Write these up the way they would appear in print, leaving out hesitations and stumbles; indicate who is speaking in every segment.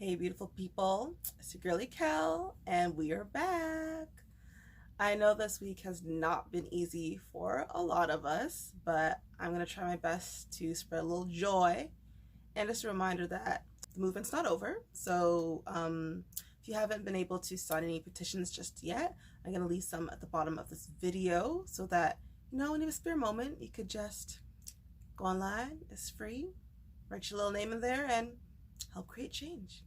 Speaker 1: Hey beautiful people, it's your girl Ekelle, and we are back. I know this week has not been easy for a lot of us, but I'm going to try my best to spread a little joy and just a reminder that the movement's not over. So if you haven't been able to sign any petitions just yet, I'm going to leave some at the bottom of this video so that, when you have a spare moment, you could just go online. It's free. Write your little name in there and help create change.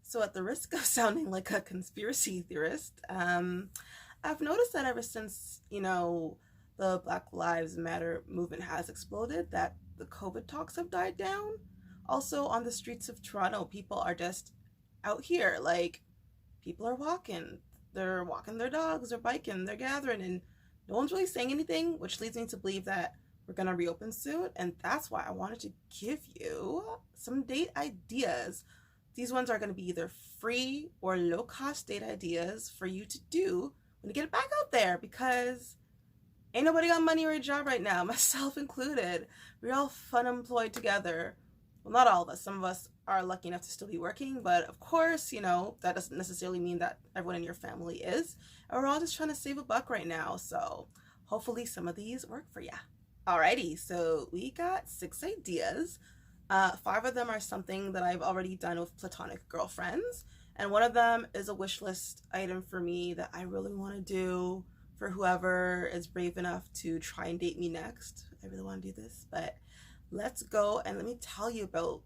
Speaker 1: So at the risk of sounding like a conspiracy theorist, I've noticed that ever since, the Black Lives Matter movement has exploded, that the COVID talks have died down. Also on the streets of Toronto, people are just out here. Like, people are walking. They're walking their dogs, they're biking, they're gathering, and no one's really saying anything, which leads me to believe that we're going to reopen soon. And that's why I wanted to give you some date ideas. These ones are going to be either free or low-cost date ideas for you to do when you get back out there, because ain't nobody got money or a job right now, myself included. We're all fun employed together. Well, not all of us. Some of us are lucky enough to still be working, but of course, that doesn't necessarily mean that everyone in your family is. And we're all just trying to save a buck right now, so hopefully some of these work for ya. Alrighty, so we got 6 ideas. 5 of them are something that I've already done with platonic girlfriends, and one of them is a wish list item for me that I really want to do for whoever is brave enough to try and date me next. I really want to do this, but let's go and let me tell you about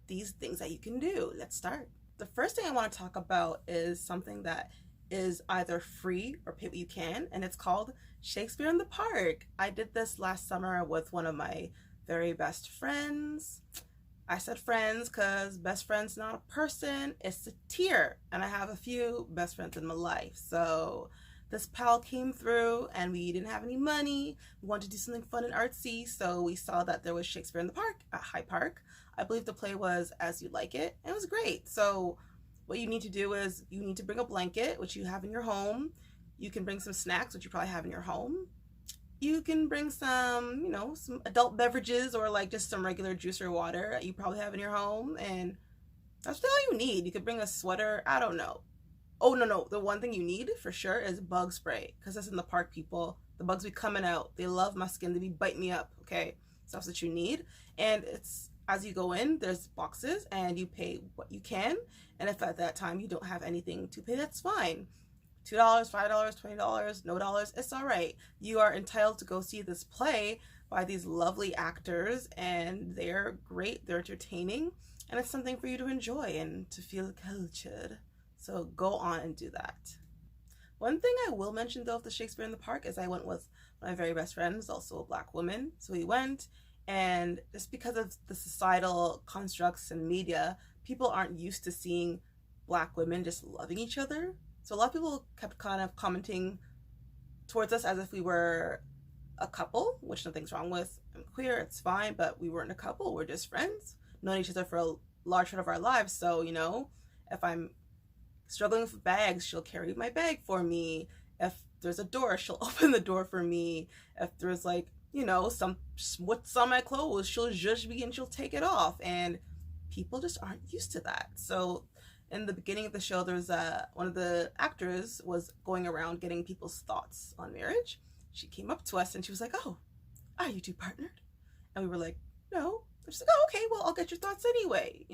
Speaker 1: these things that you can do. Let's start. The first thing I want to talk about is something that is either free or pay what you can, and it's called Shakespeare in the Park. I did this last summer with one of my very best friends. I said friends because best friend's not a person, it's a tier, and I have a few best friends in my life. So this pal came through and we didn't have any money. We wanted to do something fun and artsy, so we saw that there was Shakespeare in the Park at High Park. I believe the play was As You Like It, and it was great. So what you need to do is you need to bring a blanket, which you have in your home. You can bring some snacks, which you probably have in your home. You can bring some, some adult beverages, or like just some regular juice or water that you probably have in your home, and that's all you need. You could bring a sweater, I don't know. Oh, no, the one thing you need for sure is bug spray, because that's in the park, people. The bugs be coming out. They love my skin. They be biting me up, okay? So that's what you need. And it's, as you go in, there's boxes, and you pay what you can. And if at that time you don't have anything to pay, that's fine. $2, $5, $20, no dollars, it's all right. You are entitled to go see this play by these lovely actors, and they're great, they're entertaining, and it's something for you to enjoy and to feel cultured. So go on and do that. One thing I will mention though of the Shakespeare in the Park is I went with my very best friend, who's also a Black woman. So we went, and just because of the societal constructs and media, people aren't used to seeing Black women just loving each other. So a lot of people kept kind of commenting towards us as if we were a couple, which nothing's wrong with. I'm queer, it's fine, but we weren't a couple. We're just friends, known each other for a large part of our lives. So, if I'm struggling with bags, she'll carry my bag for me. If there's a door, she'll open the door for me. If there's some what's on my clothes, she'll judge me and she'll take it off. And people just aren't used to that. So in the beginning of the show, there was one of the actors was going around getting people's thoughts on marriage. She came up to us and she was like, "Oh, are you two partnered?" And we were like, "No." She's like, "Oh, okay, well, I'll get your thoughts anyway,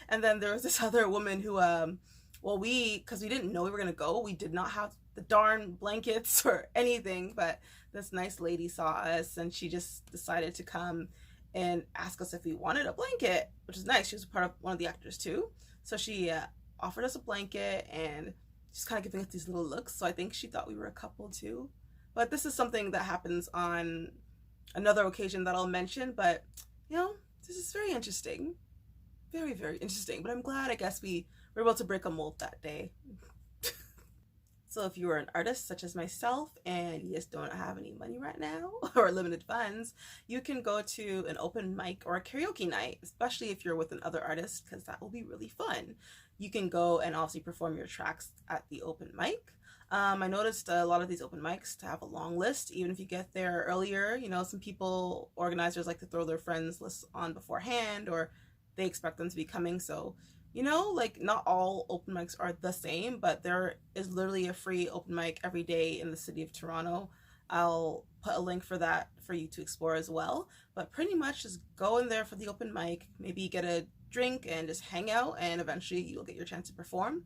Speaker 1: And then there was this other woman who, because we didn't know we were gonna go, we did not have the darn blankets or anything, but this nice lady saw us and she just decided to come and ask us if we wanted a blanket, which is nice. She was a part of one of the actors too. So she offered us a blanket and just kind of giving us these little looks. So I think she thought we were a couple too. But this is something that happens on another occasion that I'll mention. But, this is very interesting. Very, very interesting. But I'm glad, I guess, we were able to break a mold that day. So if you are an artist such as myself and you just don't have any money right now or limited funds, you can go to an open mic or a karaoke night, especially if you're with another artist, because that will be really fun. You can go and also perform your tracks at the open mic. I noticed a lot of these open mics to have a long list, even if you get there earlier. Some people, organizers, like to throw their friends lists on beforehand, or they expect them to be coming, so you know, like not all open mics are the same, but there is literally a free open mic every day in the city of Toronto. I'll put a link for that for you to explore as well. But pretty much just go in there for the open mic, maybe get a drink and just hang out, and eventually you'll get your chance to perform.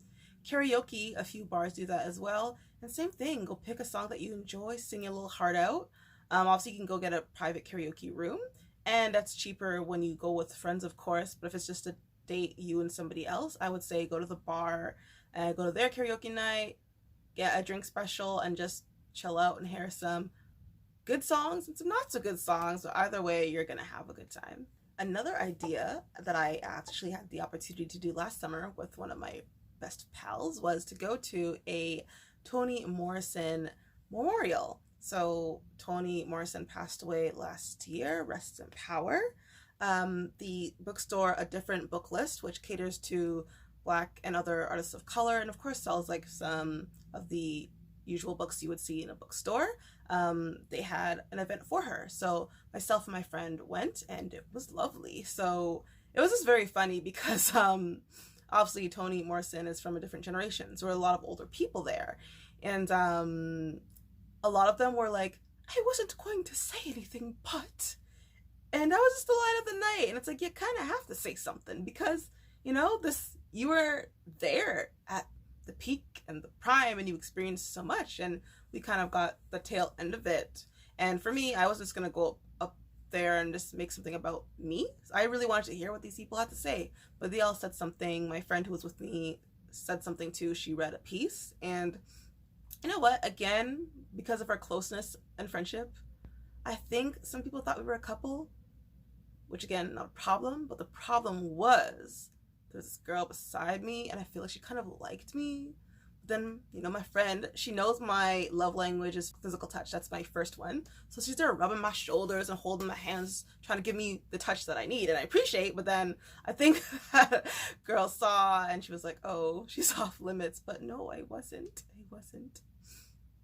Speaker 1: Karaoke, a few bars do that as well. And same thing, go pick a song that you enjoy, sing a little heart out. Obviously, you can go get a private karaoke room, and that's cheaper when you go with friends, of course. But if it's just a date, you and somebody else, I would say go to the bar and go to their karaoke night, get a drink special, and just chill out and hear some good songs and some not so good songs. So either way, you're gonna have a good time. Another idea that I actually had the opportunity to do last summer with one of my best pals was to go to a Toni Morrison memorial. So Toni Morrison passed away last year, rest in power. The bookstore, A Different Book List, which caters to Black and other artists of color, and of course sells like some of the usual books you would see in a bookstore. They had an event for her. So myself and my friend went, and it was lovely. So it was just very funny because obviously Toni Morrison is from a different generation. So there were a lot of older people there. And a lot of them were like, I wasn't going to say anything, but... And that was just the line of the night. And it's like, you kind of have to say something because, you know, you were there at the peak and the prime and you experienced so much. And we kind of got the tail end of it. And for me, I was just going to go up there and just make something about me. I really wanted to hear what these people had to say. But they all said something. My friend who was with me said something too. She read a piece. And you know what? Again, because of our closeness and friendship, I think some people thought we were a couple. Which again, not a problem, but the problem was there was this girl beside me and I feel like she kind of liked me. But then, you know, my friend, she knows my love language is physical touch. That's my first one. So she's there rubbing my shoulders and holding my hands, trying to give me the touch that I need and I appreciate. But then I think that girl saw and she was like, oh, she's off limits. But no, I wasn't.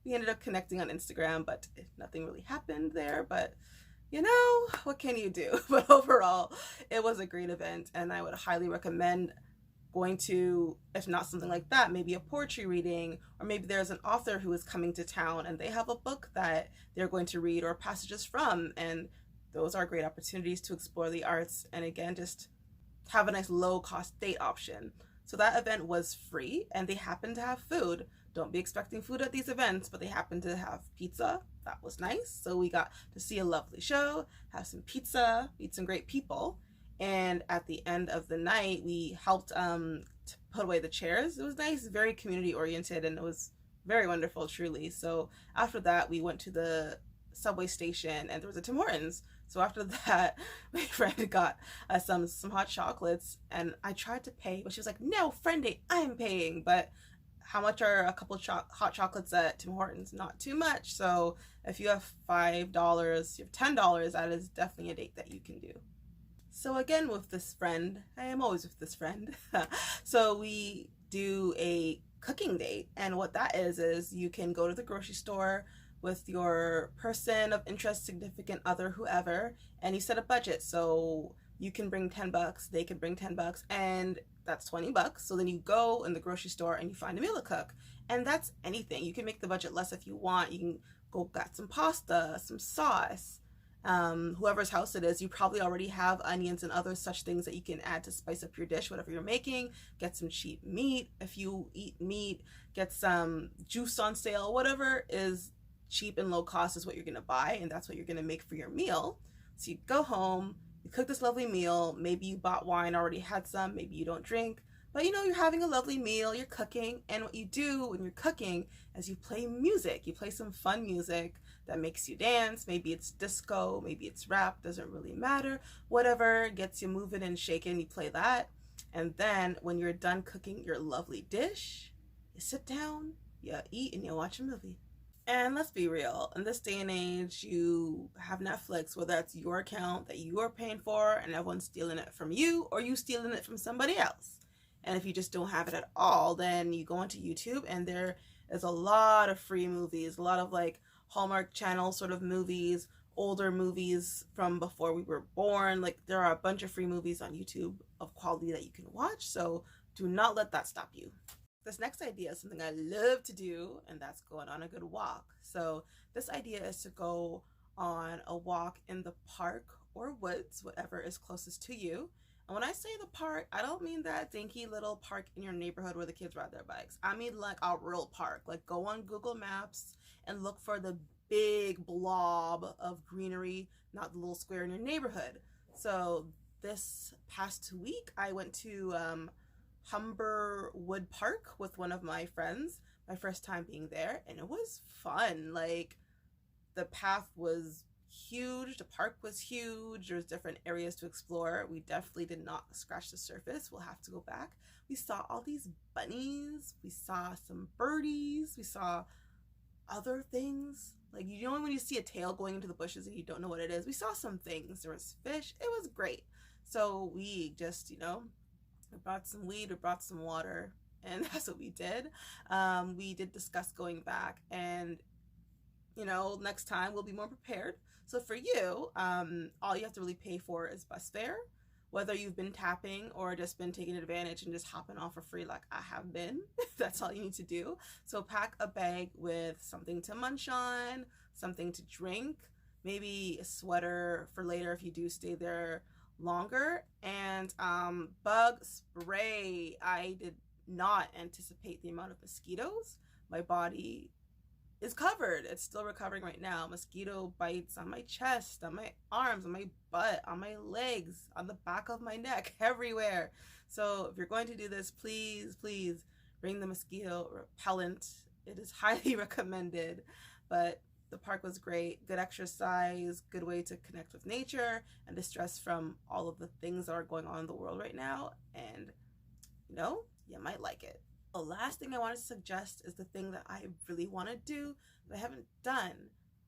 Speaker 1: We ended up connecting on Instagram, but nothing really happened there. But you know, what can you do? But overall, it was a great event, and I would highly recommend going to, if not something like that, maybe a poetry reading, or maybe there's an author who is coming to town and they have a book that they're going to read or passages from, and those are great opportunities to explore the arts and again, just have a nice low-cost date option. So that event was free, and they happened to have food. Don't be expecting food at these events, but they happened to have pizza. That was nice. So we got to see a lovely show, have some pizza, meet some great people. And at the end of the night, we helped to put away the chairs. It was nice, very community oriented, and it was very wonderful, truly. So after that, we went to the subway station and there was a Tim Hortons. So after that, my friend got some hot chocolates and I tried to pay, but she was like, no, friendy, I'm paying. But how much are a couple hot chocolates at Tim Hortons? Not too much. So if you have $5, you have $10, that is definitely a date that you can do. So again, with this friend, I am always with this friend. So we do a cooking date. And what that is you can go to the grocery store with your person of interest, significant other, whoever, and you set a budget. So you can bring $10, they can bring $10, and that's $20. So then you go in the grocery store and you find a meal to cook. And that's anything. You can make the budget less if you want. You can go get some pasta, some sauce. Whoever's house it is, you probably already have onions and other such things that you can add to spice up your dish, whatever you're making. Get some cheap meat. If you eat meat, get some juice on sale. Whatever is cheap and low cost is what you're going to buy, and that's what you're going to make for your meal. So you go home, you cook this lovely meal. Maybe you bought wine, already had some, maybe you don't drink, but you know, you're having a lovely meal, you're cooking, and what you do when you're cooking is you play music. You play some fun music that makes you dance. Maybe it's disco, maybe it's rap, doesn't really matter. Whatever gets you moving and shaking, you play that. And then when you're done cooking your lovely dish, you sit down, you eat, and you watch a movie. And let's be real, in this day and age, you have Netflix, whether that's your account that you are paying for and everyone's stealing it from you, or you stealing it from somebody else. And if you just don't have it at all, then you go onto YouTube and there is a lot of free movies, a lot of like Hallmark Channel sort of movies, older movies from before we were born. Like, there are a bunch of free movies on YouTube of quality that you can watch, so do not let that stop you. This next idea is something I love to do, and that's going on a good walk. So this idea is to go on a walk in the park or woods, whatever is closest to you. And when I say the park, I don't mean that dinky little park in your neighborhood where the kids ride their bikes. I mean like a real park. Like, go on Google Maps and look for the big blob of greenery, not the little square in your neighborhood. So this past week I went to Humberwood Park with one of my friends, my first time being there, and it was fun. Like, the path was huge, the park was huge, there's different areas to explore. We definitely did not scratch the surface. We'll have to go back. We saw all these bunnies, we saw some birdies, we saw other things. Like, you know when you see a tail going into the bushes and you don't know what it is? We saw some things. There was fish. It was great. So we just, we brought some weed, we brought some water, and that's what we did. We did discuss going back, and next time we'll be more prepared. So for you, all you have to really pay for is bus fare, whether you've been tapping or just been taking advantage and just hopping off for free like I have been. That's all you need to do. So pack a bag with something to munch on, something to drink, maybe a sweater for later if you do stay there longer, and bug spray. I did not anticipate the amount of mosquitoes. My body is covered. It's still recovering right now. Mosquito bites on my chest, on my arms, on my butt, on my legs, on the back of my neck, everywhere. So if you're going to do this, please bring the mosquito repellent. It is highly recommended. But the park was great. Good exercise, good way to connect with nature and distress from all of the things that are going on in the world right now. And you might like it. The last thing I want to suggest is the thing that I really want to do that I haven't done.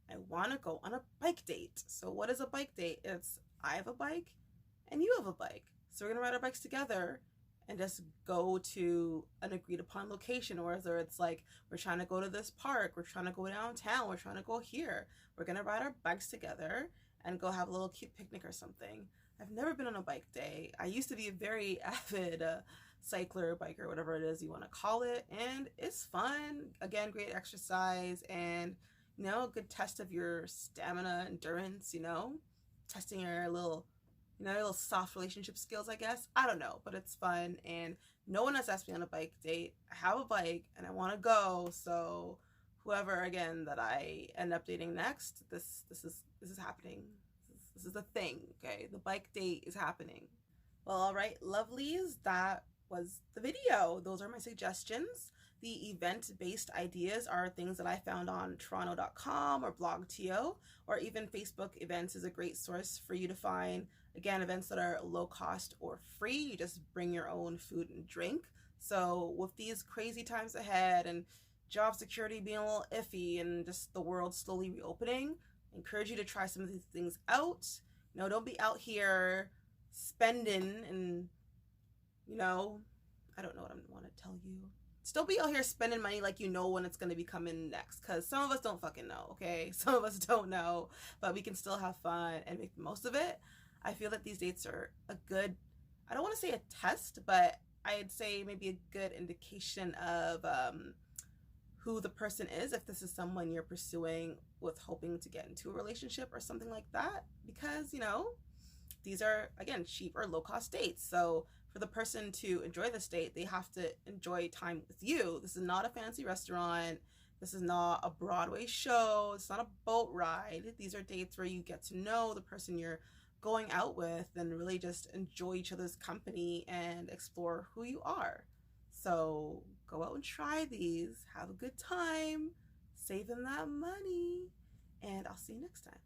Speaker 1: I want to go on a bike date. So what is a bike date? It's I have a bike and you have a bike. So we're going to ride our bikes together and just go to an agreed upon location, or whether it's like we're trying to go to this park, we're trying to go downtown, we're trying to go here. We're going to ride our bikes together and go have a little cute picnic or something. I've never been on a bike day. I used to be a very avid cycler, biker, whatever it is you want to call it, and it's fun. Again, great exercise and a good test of your stamina, endurance, testing your little soft relationship skills, I guess. I don't know, but it's fun, and no one has asked me on a bike date. I have a bike and I want to go, so whoever again that I end up dating next, this is happening. This is a thing, okay? The bike date is happening. Well, all right, lovelies, that was the video. Those are my suggestions. The event-based ideas are things that I found on toronto.com or blog.to, or even Facebook events is a great source for you to find, again, events that are low cost or free. You just bring your own food and drink. So with these crazy times ahead and job security being a little iffy and just the world slowly reopening, I encourage you to try some of these things out. Don't be out here spending and I don't know what I want to tell you. Still be out here spending money like when it's going to be coming next, because some of us don't fucking know, okay? Some of us don't know, but we can still have fun and make the most of it. I feel that these dates are a good, I don't want to say a test, but I'd say maybe a good indication of who the person is, if this is someone you're pursuing with hoping to get into a relationship or something like that, because these are, again, cheap or low cost dates. So for the person to enjoy this date, they have to enjoy time with you. This is not a fancy restaurant. This is not a Broadway show. It's not a boat ride. These are dates where you get to know the person you're going out with and really just enjoy each other's company and explore who you are. So go out and try these. Have a good time. Saving that money. And I'll see you next time.